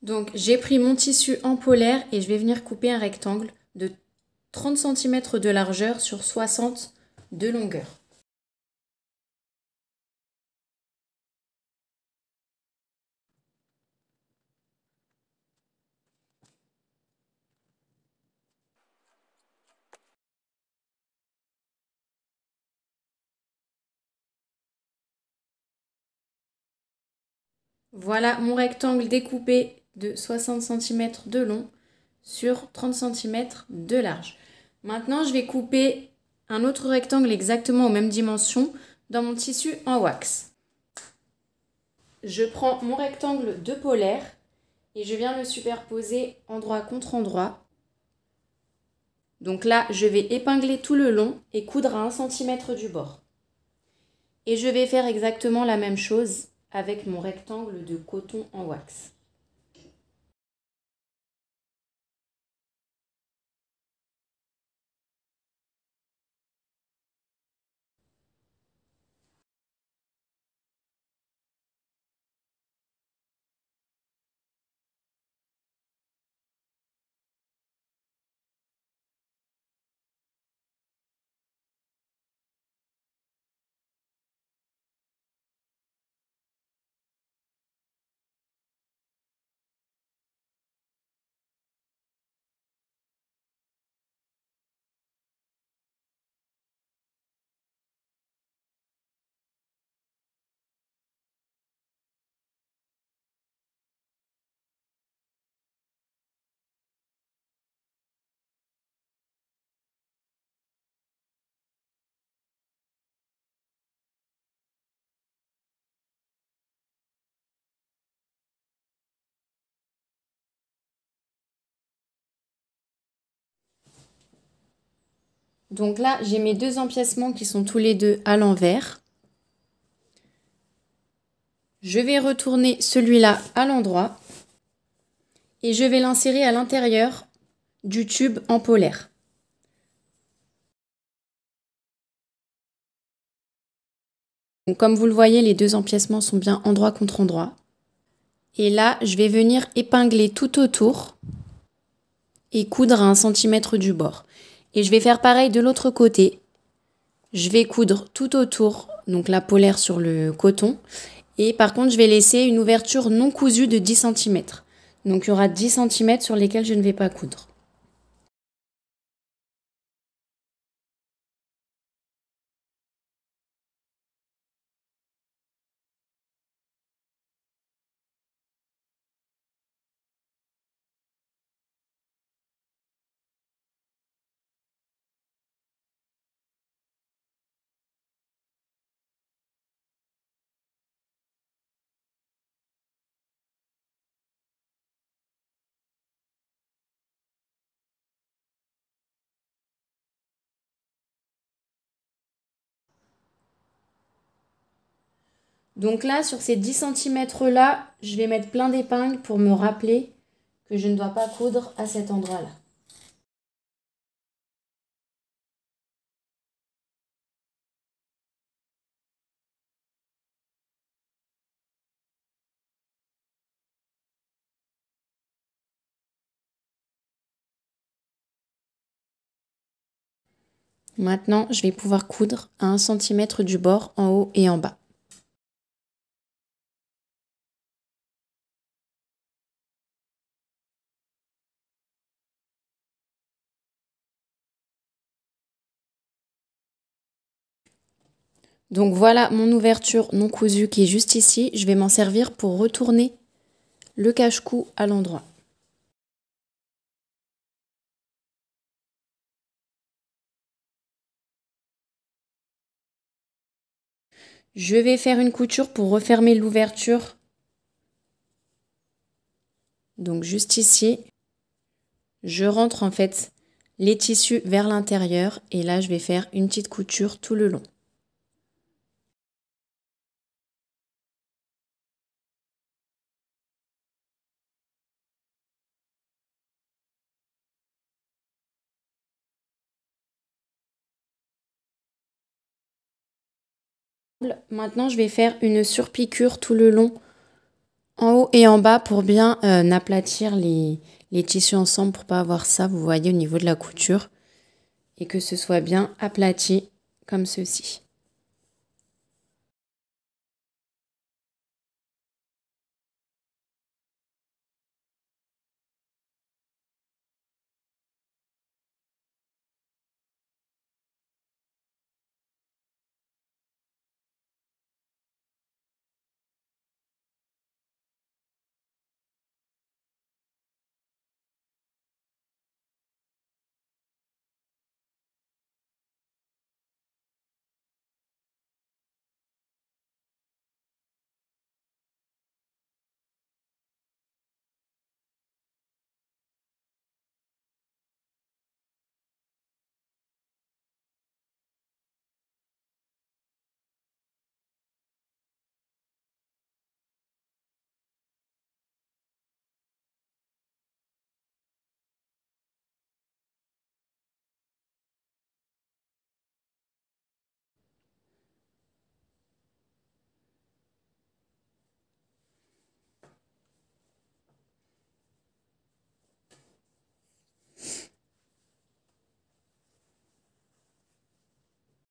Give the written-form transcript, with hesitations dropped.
Donc j'ai pris mon tissu en polaire et je vais venir couper un rectangle de 30 cm de largeur sur 60 de longueur. Voilà mon rectangle découpé de 60 cm de long sur 30 cm de large. Maintenant, je vais couper un autre rectangle exactement aux mêmes dimensions dans mon tissu en wax. Je prends mon rectangle de polaire et je viens le superposer endroit contre endroit. Donc là, je vais épingler tout le long et coudre à 1 cm du bord. Et je vais faire exactement la même chose avec mon rectangle de coton en wax. Donc là, j'ai mes deux empiècements qui sont tous les deux à l'envers. Je vais retourner celui-là à l'endroit et je vais l'insérer à l'intérieur du tube en polaire. Donc, comme vous le voyez, les deux empiècements sont bien endroit contre endroit. Et là, je vais venir épingler tout autour et coudre à 1 cm du bord. Et je vais faire pareil de l'autre côté. Je vais coudre tout autour, donc la polaire sur le coton. Et par contre, je vais laisser une ouverture non cousue de 10 cm. Donc il y aura 10 cm sur lesquels je ne vais pas coudre. Donc là, sur ces 10 cm là, je vais mettre plein d'épingles pour me rappeler que je ne dois pas coudre à cet endroit-là. Maintenant, je vais pouvoir coudre à 1 cm du bord en haut et en bas. Donc voilà mon ouverture non cousue qui est juste ici. Je vais m'en servir pour retourner le cache-cou à l'endroit. Je vais faire une couture pour refermer l'ouverture. Donc juste ici, je rentre en fait les tissus vers l'intérieur et là je vais faire une petite couture tout le long. Maintenant je vais faire une surpiqûre tout le long en haut et en bas pour bien aplatir les tissus ensemble pour pas avoir ça, vous voyez, au niveau de la couture. Et que ce soit bien aplati comme ceci.